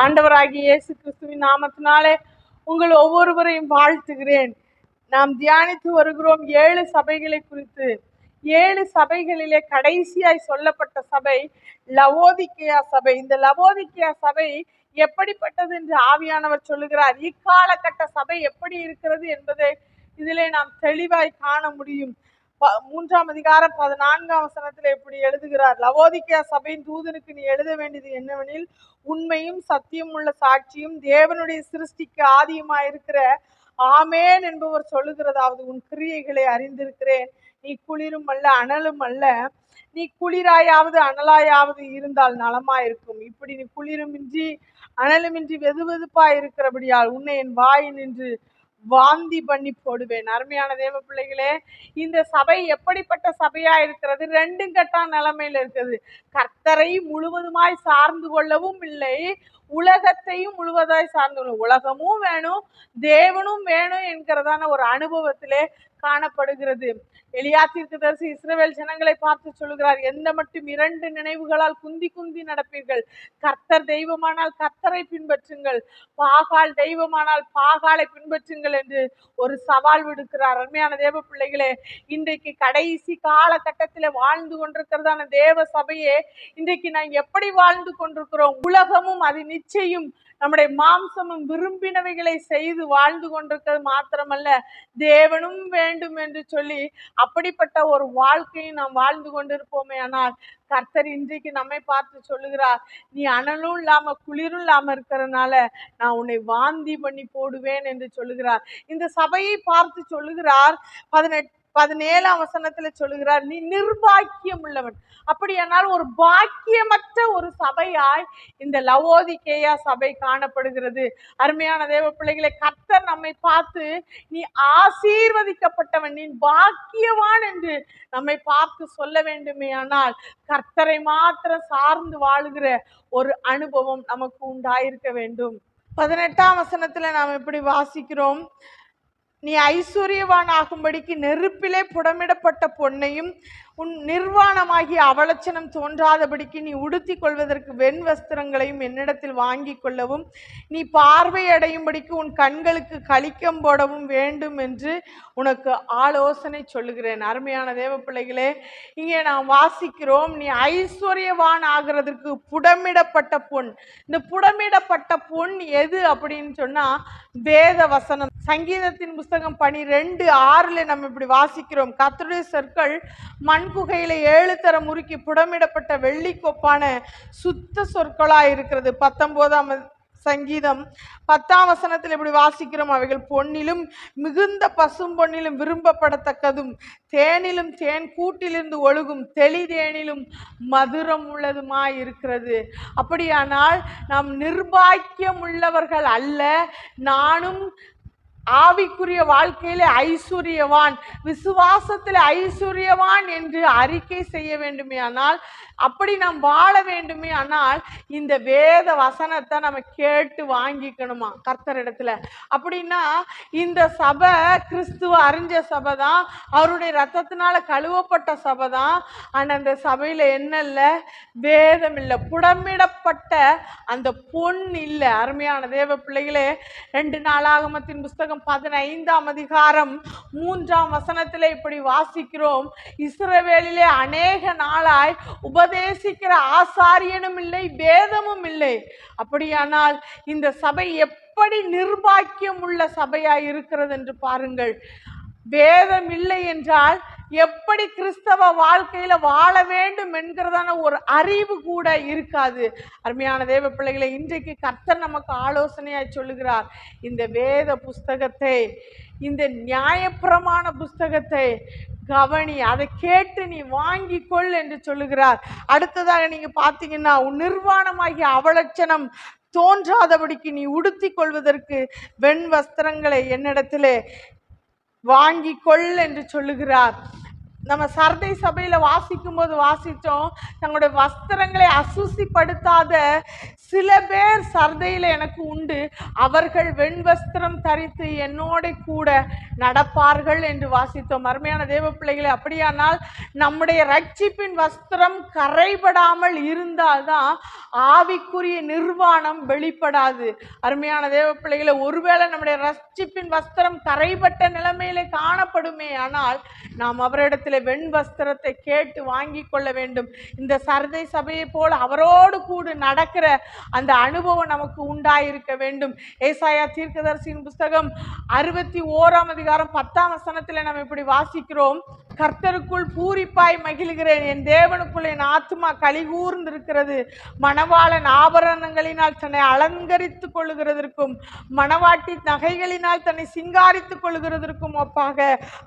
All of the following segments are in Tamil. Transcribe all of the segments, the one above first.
ஆண்டவராகிய இயேசு கிறிஸ்துவின் நாமத்தினாலே உங்கள் ஒவ்வொருவரையும் வாழ்த்துகிறேன். நாம் தியானித்து வருகிறோம் 7 சபைகளை குறித்து. 7 சபைகளிலே கடைசியாய் சொல்லப்பட்ட சபை லவோதிக்கேயா சபை. இந்த லவோதிக்கேயா சபை எப்படிப்பட்டது என்று ஆவியானவர் சொல்லுகிறார். இக்காலகட்ட சபை எப்படி இருக்கிறது என்பதை இதிலே நாம் தெளிவாய் காண முடியும். 3ஆம் அதிகாரம் 14ஆம் வசனத்தில் எப்படி எழுதுகிறார், லவோதிக்கேயா சபையின் தூதனுக்கு நீ எழுத வேண்டியது என்னவெனில், உண்மையும் சத்தியம் உள்ள சாட்சியும் தேவனுடைய சிருஷ்டிக்கு ஆதியுமாயிருக்கிற ஆமேன் என்பவர் சொல்லுகிறதாவது, உன் கிரியைகளை அறிந்திருக்கிறேன். நீ குளிரும் அல்ல அனலும் அல்ல. நீ குளிராயாவது அனலாயாவது இருந்தால் நலமாயிருக்கும். இப்படி நீ குளிருமின்றி அனலுமின்றி வெதுவெதுப்பா இருக்கிறபடியால் உன்னை என் வாய் நின்று வாந்தி பண்ணி போடுவேன். அருமையான தேவ பிள்ளைகளே, இந்த சபை எப்படிப்பட்ட சபையா இருக்கிறது? 2 கட்ட நிலைமையில இருக்குது. கர்த்தரை முழுவதுமாய் சார்ந்து கொள்ளவும் இல்லை, உலகத்தையும் முழுவதாய் சார்ந்து, உலகமும் வேணும் தேவனும் வேணும் என்கிறதான ஒரு அனுபவத்திலே காணப்படுகிறது. எலியா தீர்க்கதரிசி இஸ்ரவேல் ஜனங்களை பார்த்து சொல்லுகிறார், எந்த மட்டும் 2 நினைவுகளால் குந்தி குந்தி நடப்பீர்கள். கர்த்தர் தெய்வமானால் கர்த்தரை பின்பற்றுங்கள், பாகால் தெய்வமானால் பாகாலை பின்பற்றுங்கள் என்று ஒரு சவால் விடுக்கிறார். அருமையான தேவ பிள்ளைகளே, இன்றைக்கு கடைசி காலகட்டத்தில் வாழ்ந்து கொண்டிருக்கிறதான தேவ சபையே, இன்றைக்கு நான் எப்படி வாழ்ந்து கொண்டிருக்கிறோம்? உலகமும் அது நிச்சயம் நம்முடைய மாம்சமும் விரும்பினவைகளை செய்து வாழ்ந்து கொண்டிருக்கிறது மாத்திரமல்ல, தேவனும் வேண்டும் என்று சொல்லி அப்படிப்பட்ட ஒரு வாழ்க்கையை நாம் வாழ்ந்து கொண்டிருப்போமே. ஆனால் கர்த்தர் இன்றைக்கு நம்மை பார்த்து சொல்லுகிறார், நீ அனலும் இல்லாம குளிரும் இல்லாம இருக்கிறதுனால நான் உன்னை வாந்தி பண்ணி போடுவேன் என்று சொல்லுகிறார். இந்த சபையை பார்த்து சொல்லுகிறார் 17ஆம் வசனத்துல சொல்லுகிறார், நீ நிர்பாக்கியம் உள்ளவன். அப்படியானால் ஒரு பாக்கியமற்ற ஒரு சபையாய் இந்த லவோதிக்கேயா சபை காணப்படுகிறது. அருமையான தேவ பிள்ளைகளை, கர்த்தர் நம்மை பார்த்து நீ ஆசீர்வதிக்கப்பட்டவன், நீ பாக்கியவான் என்று நம்மை பார்த்து சொல்ல வேண்டுமே. ஆனால் கர்த்தரை மாத்திரம் சார்ந்து வாழுகிற ஒரு அனுபவம் நமக்கு உண்டாயிருக்க வேண்டும். 18ஆம் வசனத்துல நாம் எப்படி வாசிக்கிறோம், நீ ஐஸ்வர்யவான் ஆகும்படிக்கு நெருப்பிலே புடமிடப்பட்ட பொன்னையும் உன் நிர்வாணமாகிய அவலட்சணம் தோன்றாதபடிக்கு நீ உடுத்தி கொள்வதற்கு வெண் வஸ்திரங்களையும் என்னிடத்தில் வாங்கி கொள்ளவும், நீ பார்வையடையும்படிக்கு உன் கண்களுக்கு களிக்கம் போடவும் வேண்டும் என்று உனக்கு ஆலோசனை சொல்லுகிறேன். அருமையான தேவ பிள்ளைகளே, இங்கே நாம் வாசிக்கிறோம், நீ ஐஸ்வர்யவான் ஆகிறதுக்கு புடமிடப்பட்ட பொன். இந்த புடமிடப்பட்ட பொன் எது அப்படின்னு சொன்னா வேத வசனம். சங்கீதத்தின் புஸ்தகம் 12:6 நம்ம இப்படி வாசிக்கிறோம், கர்த்தருடைய சொற்கள் மண்குகையில 7 தரம் முறுக்கி புடமிடப்பட்ட வெள்ளி கொப்பான சுத்த சொற்களா இருக்கிறது. 19ஆம் சங்கீதம் 10ஆம் வசனத்தில் இப்படி வாசிக்கிறோம், அவைகள் பொன்னிலும் மிகுந்த பசும் பொன்னிலும் விரும்பப்படத்தக்கதும் தேனிலும் தேன் கூட்டிலிருந்து ஒழுகும் தெளி தேனிலும் மதுரம் உள்ளதுமாய் இருக்கிறது. அப்படியானால் நாம் நிர்பாக்கியம் உள்ளவர்கள் அல்ல. நானும் ஆவிக்குரிய வாழ்க்கையில ஐஸ்வர்யவான், விசுவாசத்தில் ஐஸ்வர்யவான் என்று அறிக்கை செய்ய வேண்டுமே. ஆனால் அப்படி நாம் வாழ வேண்டுமே. ஆனால் இந்த வேத வசனத்தை நம்ம கேட்டு வாங்கிக்கணுமா கர்த்தரிடத்துல. அப்படின்னா இந்த சபை கிறிஸ்துவ அறிஞ்ச சபை தான், அவருடைய ரத்தத்தினால கழுவப்பட்ட சபை தான். ஆனால் அந்த சபையில என்ன இல்லை? வேதம் இல்லை, புடமிடப்பட்ட அந்த பொன் இல்லை. அருமையான தேவ பிள்ளைகளே, 2 நாளாகமத்தின் புஸ்தகம் 15ஆம் அதிகாரம் 3ஆம் வசனத்திலே இப்படி வாசிக்கிறோம், இஸ்ரவேலிலே அநேக நாளாய் உபதேசிக்கிற ஆசாரியனும் இல்லை, வேதமும் இல்லை. அப்படியானால் இந்த சபை எப்படி நிர்பாக்கியம் உள்ள சபையாய் இருக்கிறது என்று பாருங்கள். வேதம் இல்லை என்றால் எப்படி கிறிஸ்தவ வாழ்க்கையில வாழ வேண்டும் என்கிறதான ஒரு அறிவு கூட இருக்காது. அருமையான தேவ பிள்ளைகளை, இன்றைக்கு கர்த்தர் நமக்கு ஆலோசனையாய் சொல்லுகிறார், இந்த வேத புஸ்தகத்தை, இந்த நியாயப்பிரமாண புஸ்தகத்தை கவனி, அதை கேட்டு நீ வாங்கி கொள் என்று சொல்லுகிறார். அடுத்ததாக நீங்க பாத்தீங்கன்னா, உன் நிர்வாணமாகிய அவலட்சணம் தோன்றாதபடிக்கு நீ உடுத்தி கொள்வதற்கு வெண் வஸ்திரங்களை என்னிடத்திலே வாங்கி கொள் என்று சொல்லுகிறார். நம்ம சர்தை சபையில வாசிக்கும் போது வாசிச்சோம், தங்களுடைய வஸ்திரங்களை அசுசிப்படுத்தாத சில பேர் சர்தையில எனக்கு உண்டு, அவர்கள் வெண்வஸ்திரம் தரித்து என்னோட கூட நடப்பார்கள் என்று வாசித்தோம். அருமையான தேவ பிள்ளைகளை, அப்படியானால் நம்முடைய ரட்சிப்பின் வஸ்திரம் கரைபடாமல் இருந்தால்தான் ஆவிக்குரிய நிர்வாணம் வெளிப்படாது. அருமையான தேவ பிள்ளைகளை, ஒருவேளை நம்முடைய ரட்சிப்பின் வஸ்திரம் கரைபட்ட நிலைமையிலே காணப்படுமே ஆனால் நாம் அவரிடத்தில் வெண் வஸ்திரத்தை கேட்டு வாங்கி கொள்ள வேண்டும். இந்த சர்தை சபையை போல அவரோடு கூட நடக்கிற அந்த அனுபவம் நமக்கு உண்டாயிருக்க வேண்டும். ஏசாயா தீர்க்கதரிசியின் புஸ்தகம் 61ஆம் அதிகாரம் 10ஆம் வசனத்தில் நாம் இப்படி வாசிக்கிறோம், கர்த்தருக்குள் பூரிப்பாய் மகிழ்கிறேன், என் தேவனுக்குள் என் ஆத்துமா கலிகூர்ந்திருக்கிறது. மணவாளன் ஆபரணங்களினால் தன்னை அலங்கரித்துக் கொள்ளுகிறதற்கும் மணவாட்டி நகைகளினால் தன்னை சிங்காரித்துக் கொள்ளுகிறதற்கும் ஒப்பாக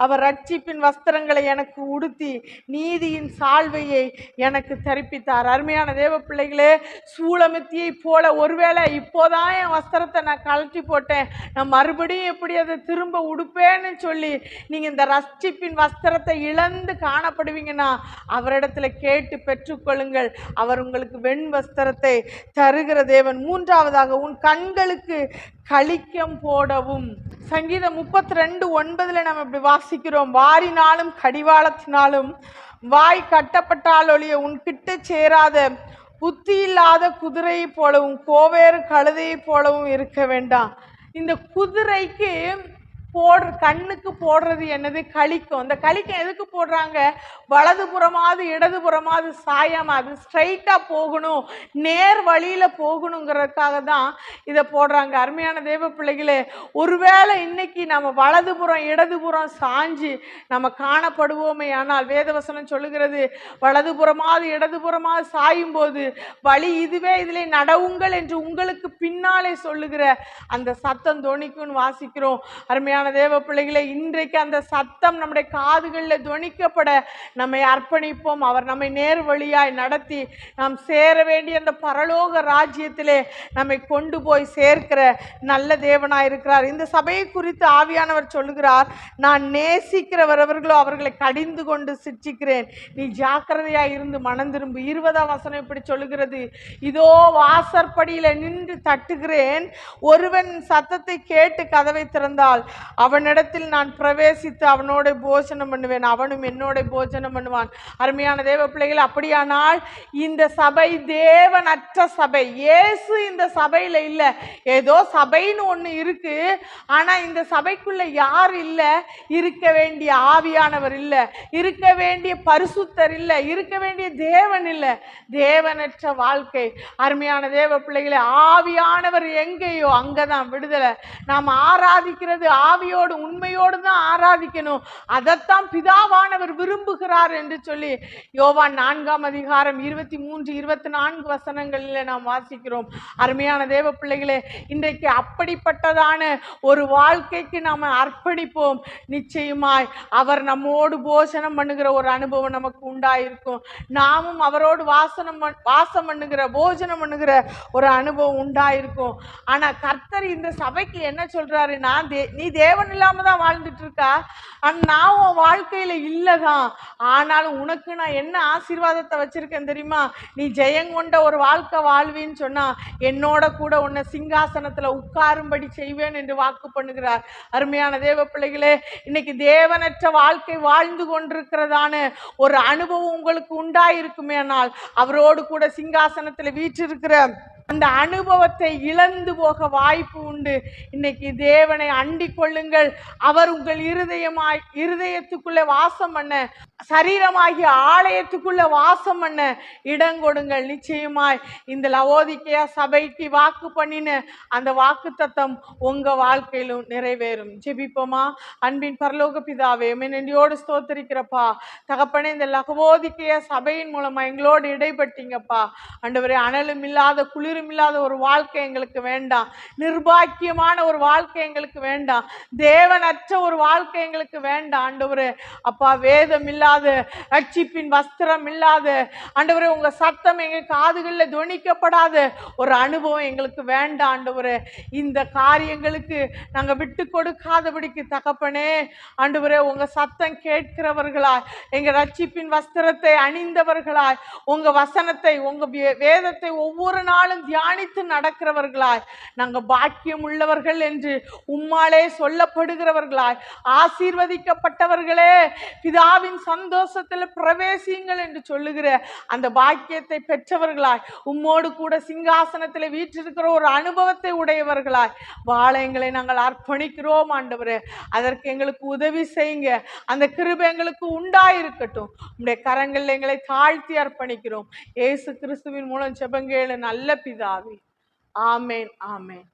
அவர் ரட்சிப்பின் வஸ்திரங்களை எனக்கு உடுத்தி நீதியின் சால்வையை எனக்கு தரிப்பித்தார். அருமையான தேவ பிள்ளைகளே, சூளமித்தியை போல ஒருவேளை இப்போதான் என் வஸ்திரத்தை நான் கழட்டி போட்டேன், நான் மறுபடியும் எப்படி அதை திரும்ப உடுப்பேன்னு சொல்லி நீங்க இந்த ரட்சிப்பின் வஸ்திரத்தை இழந்து காணப்படுவீங்கன்னா அவரிடத்துல கேட்டு பெற்றுக்கொள்ளுங்கள். அவர் உங்களுக்கு வெண் வஸ்திரத்தை தருகிற தேவன். மூன்றாவதாக, உன் கண்களுக்கு களிக்கம் போடவும். சங்கீதம் 32:9 நம்ம இப்படி வாசிக்கிறோம், வாரினாலும் கடிவாளத்தினாலும் வாய் கட்டப்பட்டால் ஒழிய உன் கிட்ட சேராத புத்தி இல்லாத குதிரையை போலவும் கோவேறு கழுதையை போலவும் இருக்க வேண்டாம். இந்த குதிரைக்கு கண்ணுக்கு போடுறது என்னது? களிக்கம். அந்த களிக்கம் எதுக்கு போடுறாங்க? வலதுபுறமாவது இடதுபுறமாவது சாயாம அது ஸ்ட்ரைட்டா போகணும், நேர் வழியில போகணுங்கிறதுக்காக தான் இதை போடுறாங்க. அருமையான தேவ பிள்ளைகளே, ஒருவேளை இன்னைக்கு நம்ம வலதுபுறம் இடதுபுறம் சாஞ்சு நம்ம காணப்படுவோமே ஆனால் வேதவசனம் சொல்லுகிறது, வலதுபுறமாவது இடதுபுறமாவது சாயும் போது வழி இதுவே, இதிலே நடவுங்கள் என்று உங்களுக்கு பின்னாலே சொல்லுகிற அந்த சத்தம் தொனிக்கும்னு வாசிக்கிறோம். அருமையான தேவ பிள்ளைகளை, இன்றைக்கு அந்த சத்தம் நம்முடைய காதுகளில் துணிக்கப்பட நம்மை அர்ப்பணிப்போம். அவர் நம்மை நேர் வழியாய் நடத்தி நாம் சேர வேண்டிய அந்த பரலோக ராஜ்யத்திலே நம்மை கொண்டு போய் சேர்க்கிற நல்ல தேவனாய் இருக்கிறார். இந்த சபையை குறித்து ஆவியானவர் சொல்லுகிறார், நான் நேசிக்கிறவர்களோ அவர்களை கடிந்து கொண்டு சிற்றிக்கிறேன், நீ ஜாக்கிரதையாய் இருந்து மனம் திரும்பு. 20ஆம் வசனம் இப்படி சொல்லுகிறது, இதோ வாசற்படியில நின்று தட்டுகிறேன், ஒருவன் சத்தத்தை கேட்டு கதவை திறந்தால் அவனிடத்தில் நான் பிரவேசித்து அவனோட போஜனம் பண்ணுவேன், அவனும் என்னோட போஜனம் பண்ணுவான். அருமையான தேவ பிள்ளைகள், அப்படியானால் இந்த சபை தேவனற்ற சபை. இயேசு இந்த சபையில இல்ல. ஏதோ சபைன்னு ஒண்ணு இருக்கு, ஆனா இந்த சபைக்குள்ள யார் இல்ல? இருக்க வேண்டிய ஆவியானவர் இல்ல, இருக்க வேண்டிய பரிசுத்தர் இல்ல, இருக்க வேண்டிய தேவன் இல்ல. தேவனற்ற வாழ்க்கை. அருமையான தேவ பிள்ளைகளை, ஆவியானவர் எங்கேயோ அங்கதான் விடுதலை. நாம் ஆராதிக்கிறது ஆவியோடு உண்மையோடு தான் ஆராதிக்கணும், அதைத்தான் பிதாவானவர் விரும்புகிறார் என்று சொல்லி யோவான் 4ஆம் அதிகாரம் 23-24 வசனங்களில் நாம் வாசிக்கிறோம். அருமையான தேவ பிள்ளைகளே, இன்றைக்கு அப்படிப்பட்டதான ஒரு வாழ்க்கைக்கு நாம் அர்ப்பணிப்போம். நிச்சயமாய் அவர் நம்மோடு போஜனம் பண்ணுகிற ஒரு அனுபவம் நமக்கு உண்டாயிருக்கும். நாமும் அவரோடு வாசம் பண்ணுகிற போஜனம் பண்ணுகிற ஒரு அனுபவம் உண்டாயிருக்கும். ஆனா கர்த்தர் இந்த சபைக்கு என்ன சொல்றாரு? நீ தேவன் இல்லாம தான் வாழ்ந்துட்டு இருக்கா, நான் உன் வாழ்க்கையில இல்லதான், ஆனாலும் உனக்கு நான் என்ன ஆசீர்வாதத்தை வச்சிருக்கேன் தெரியுமா? நீ ஜெயங்கொண்ட ஒரு வாழ்க்கை வாழ்வின்னு சொன்னா என்னோட கூட உன்னை சிங்காசனத்துல உட்காரும்படி செய்வேன் என்று வாக்கு பண்ணுகிறார். அருமையான தேவ பிள்ளைகளே, இன்னைக்கு தேவனற்ற வாழ்க்கை வாழ்ந்து கொண்டிருக்கிறதான ஒரு அனுபவம் உங்களுக்கு உண்டாயிருக்குமே ஆனால் அவரோடு கூட சிங்காசனத்துல வீற்றிருக்கிற அந்த அனுபவத்தை இழந்து போக வாய்ப்பு உண்டு. இன்னைக்கு தேவனை அண்டிக் கொள்ளுங்கள். அவர் உங்கள் இருதயத்துக்குள்ள வாசம் பண்ண, சரீரமாகிய ஆலயத்துக்குள்ள வாசம் பண்ண இடம் கொடுங்கள். நிச்சயமாய் இந்த லவோதிக்கேயா சபைக்கு வாக்கு பண்ணின அந்த வாக்கு தத்தம் உங்க வாழ்க்கையிலும் நிறைவேறும். ஜெபிப்போமா? அன்பின் பரலோக பிதாவே, நன்றியோடு ஸ்தோத்திரிக்கிறப்பா தகப்பனே, இந்த லவோதிக்கேயா சபையின் மூலமா எங்களோடு இடைப்பட்டீங்கப்பா. ஆண்டவரே, அனலும் இல்லாத குளிரும் இல்லாத ஒரு வாழ்க்கை எங்களுக்கு வேண்டாம், நிர்பாக்கியமான ஒரு வாழ்க்கை எங்களுக்கு வேண்டாம், தேவனற்ற ஒரு வாழ்க்கை எங்களுக்கு வேண்டாம். ஆண்டவரே அப்பா, வேதம் இல்லாத இல்லாத, ரட்சிப்பின் வஸ்திரம் இல்லாத, ஆண்டவரே உங்க சத்தம் எங்க காதுகளில் துணிக்கப்படாத ஒரு அனுபவம் எங்களுக்கு வேண்டாம் ஆண்டவரே. இந்த காரியங்களுக்கு நாங்க விட்டு கொடுக்காதபடிக்கு தகப்பனே, ஆண்டவரே உங்க சத்தம் கேட்கிறவர்களாய், எங்க ரட்சிப்பின் வஸ்திரத்தை அணிந்தவர்களாய், உங்க வசனத்தை உங்க வேதத்தை ஒவ்வொரு நாளும் தியானித்து நடக்கிறவர்களாய், நாங்க பாக்கியம் உள்ளவர்கள் என்று உம்மாலே சொல்லப்படுகிறவர்களாய், ஆசீர்வதிக்கப்பட்டவர்களே பிதாவின் சந்தோஷத்தில் பிரவேசியுங்கள் என்று சொல்லுகிற அந்த பாக்கியத்தை பெற்றவர்களாய், உம்மோடு கூட சிங்காசனத்தில் வீற்றிருக்கிற ஒரு அனுபவத்தை உடையவர்களாய் வாழ எங்களை நாங்கள் அர்ப்பணிக்கிறோம் ஆண்டவரே. அதற்கு எங்களுக்கு உதவி செய்யுங்க. அந்த கிருபை எங்களுக்கு உண்டாயிருக்கட்டும். உம்முடைய கரங்களில் எங்களை தாழ்த்தி அர்ப்பணிக்கிறோம். இயேசு கிறிஸ்துவின் மூலம் ஜெபங்கேளு நல்ல பிதாவே. ஆமேன், ஆமேன்.